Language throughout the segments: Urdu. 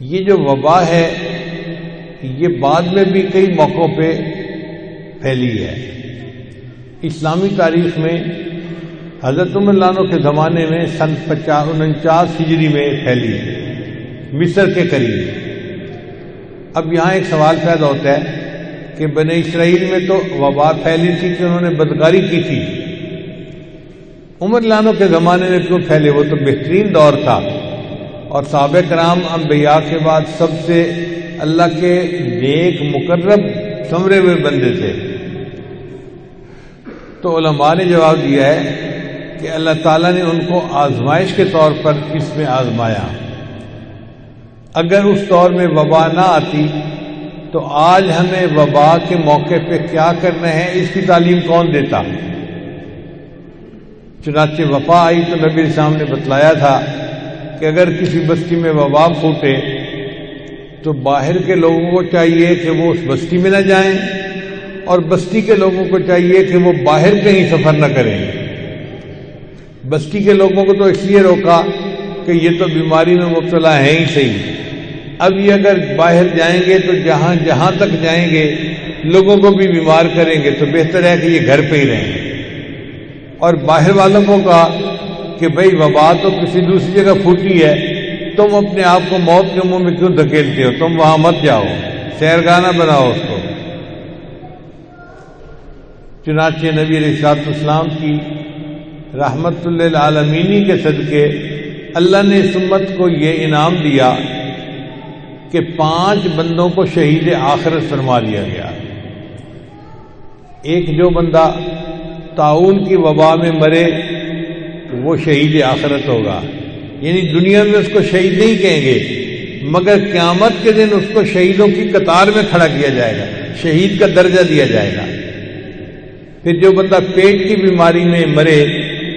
یہ جو وبا ہے یہ بعد میں بھی کئی موقعوں پہ پھیلی ہے۔ اسلامی تاریخ میں حضرت عمر رضی اللہ عنہ کے زمانے میں سن 49 ہجری میں پھیلی مصر کے قریب۔ اب یہاں ایک سوال پیدا ہوتا ہے کہ بنی اسرائیل میں تو وبا پھیلی تھی کہ انہوں نے بدکاری کی تھی، عمر رضی اللہ عنہ کے زمانے میں کیوں پھیلے؟ وہ تو بہترین دور تھا اور صحابہ کرام انبیاء کے بعد سب سے اللہ کے نیک مقرب سمرے ہوئے بندے تھے۔ تو علماء نے جواب دیا ہے کہ اللہ تعالیٰ نے ان کو آزمائش کے طور پر اس میں آزمایا۔ اگر اس دور میں وبا نہ آتی تو آج ہمیں وبا کے موقع پہ کیا کرنا ہے اس کی تعلیم کون دیتا؟ چنانچہ وبا آئی تو نبی علیہ السلام نے بتلایا تھا کہ اگر کسی بستی میں وبا پھوٹے تو باہر کے لوگوں کو چاہیے کہ وہ اس بستی میں نہ جائیں اور بستی کے لوگوں کو چاہیے کہ وہ باہر کہیں سفر نہ کریں۔ بستی کے لوگوں کو تو اس لیے روکا کہ یہ تو بیماری میں مبتلا ہیں ہی صحیح، اب یہ اگر باہر جائیں گے تو جہاں تک جائیں گے لوگوں کو بھی بیمار کریں گے، تو بہتر ہے کہ یہ گھر پہ ہی رہیں۔ اور باہر والوں کو کہا کہ بھئی وبا تو کسی دوسری جگہ پھوٹی ہے، تم اپنے آپ کو موت کے منہ میں کیوں دھکیلتے ہو؟ تم وہاں مت جاؤ، سیرگاہ بناؤ اس کو۔ چنانچہ نبی علیہ السلام کی رحمت للعالمین کے صدقے اللہ نے اس امت کو یہ انعام دیا کہ 5 بندوں کو شہید آخرت فرما دیا گیا۔ ایک جو بندہ طاعون کی وبا میں مرے وہ شہید آخرت ہوگا، یعنی دنیا میں اس کو شہید نہیں کہیں گے مگر قیامت کے دن اس کو شہیدوں کی قطار میں کھڑا کیا جائے گا، شہید کا درجہ دیا جائے گا۔ پھر جو بندہ پیٹ کی بیماری میں مرے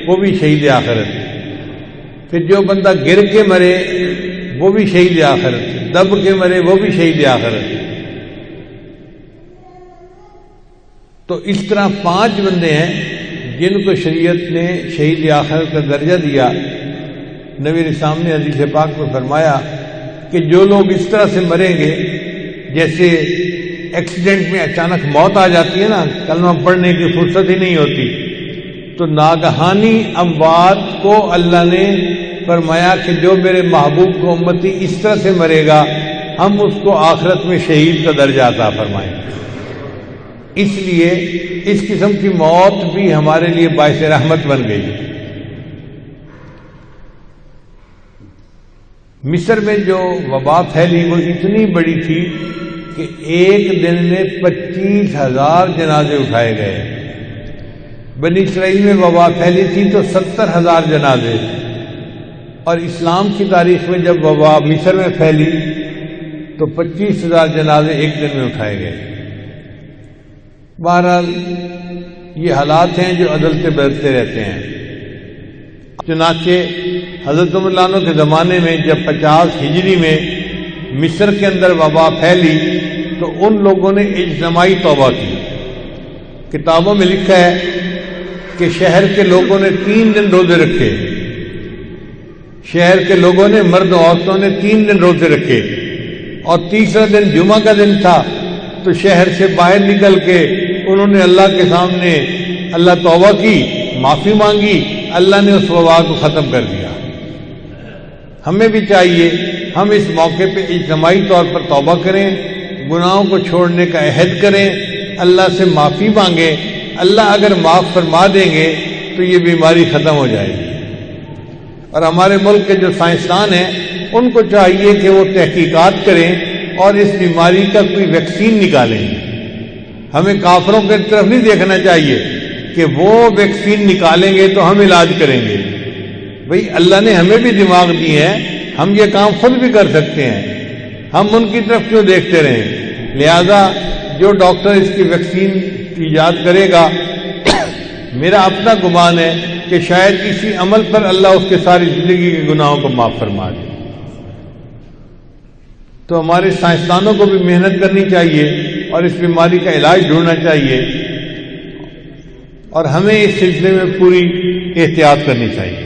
وہ بھی شہید آخرت، پھر جو بندہ گر کے مرے وہ بھی شہید آخرت، دب کے مرے وہ بھی شہید آخرت۔ تو اس طرح 5 بندے ہیں جن کو شریعت نے شہید آخرت کا درجہ دیا۔ نبی علیہ السلام نے حدیث پاک میں فرمایا کہ جو لوگ اس طرح سے مریں گے، جیسے ایکسیڈنٹ میں اچانک موت آ جاتی ہے نا، کلمہ پڑھنے کی فرصت ہی نہیں ہوتی، تو ناگہانی اموات کو اللہ نے فرمایا کہ جو میرے محبوب کو امتی اس طرح سے مرے گا ہم اس کو آخرت میں شہید کا درجہ عطا فرمائیں گے۔ اس لیے اس قسم کی موت بھی ہمارے لیے باعث رحمت بن گئی۔ مصر میں جو وبا پھیلی وہ اتنی بڑی تھی کہ ایک دن میں 25,000 جنازے اٹھائے گئے۔ بنی اسرائیل میں وبا پھیلی تھی تو 70,000 جنازے، اور اسلام کی تاریخ میں جب وبا مصر میں پھیلی تو 25,000 جنازے ایک دن میں اٹھائے گئے۔ بہرحال یہ حالات ہیں جو عدلتیں بدلتے رہتے ہیں۔ چنانچہ حضرت عمر رضی اللہ عنہ کے زمانے میں جب 50 ہجری میں مصر کے اندر وبا پھیلی تو ان لوگوں نے اجتماعی توبہ کی۔ کتابوں میں لکھا ہے کہ شہر کے لوگوں نے 3 دن روزے رکھے، شہر کے لوگوں نے مرد و عورتوں نے 3 دن روزے رکھے، اور تیسرا دن جمعہ کا دن تھا تو شہر سے باہر نکل کے انہوں نے اللہ کے سامنے اللہ توبہ کی، معافی مانگی، اللہ نے اس وبا کو ختم کر دیا۔ ہمیں بھی چاہیے ہم اس موقع پہ اجتماعی طور پر توبہ کریں، گناہوں کو چھوڑنے کا عہد کریں، اللہ سے معافی مانگیں۔ اللہ اگر معاف فرما دیں گے تو یہ بیماری ختم ہو جائے گی۔ اور ہمارے ملک کے جو سائنسدان ہیں ان کو چاہیے کہ وہ تحقیقات کریں اور اس بیماری کا کوئی ویکسین نکالیں۔ ہمیں کافروں کی طرف نہیں دیکھنا چاہیے کہ وہ ویکسین نکالیں گے تو ہم علاج کریں گے۔ بھئی اللہ نے ہمیں بھی دماغ دیے ہیں، ہم یہ کام خود بھی کر سکتے ہیں، ہم ان کی طرف کیوں دیکھتے رہیں؟ لہذا جو ڈاکٹر اس کی ویکسین ایجاد کرے گا، میرا اپنا گمان ہے کہ شاید اسی عمل پر اللہ اس کے ساری زندگی کے گناہوں کو معاف فرما دے۔ تو ہمارے سائنسدانوں کو بھی محنت کرنی چاہیے اور اس بیماری کا علاج ڈھونڈنا چاہیے، اور ہمیں اس سلسلے میں پوری احتیاط کرنی چاہیے۔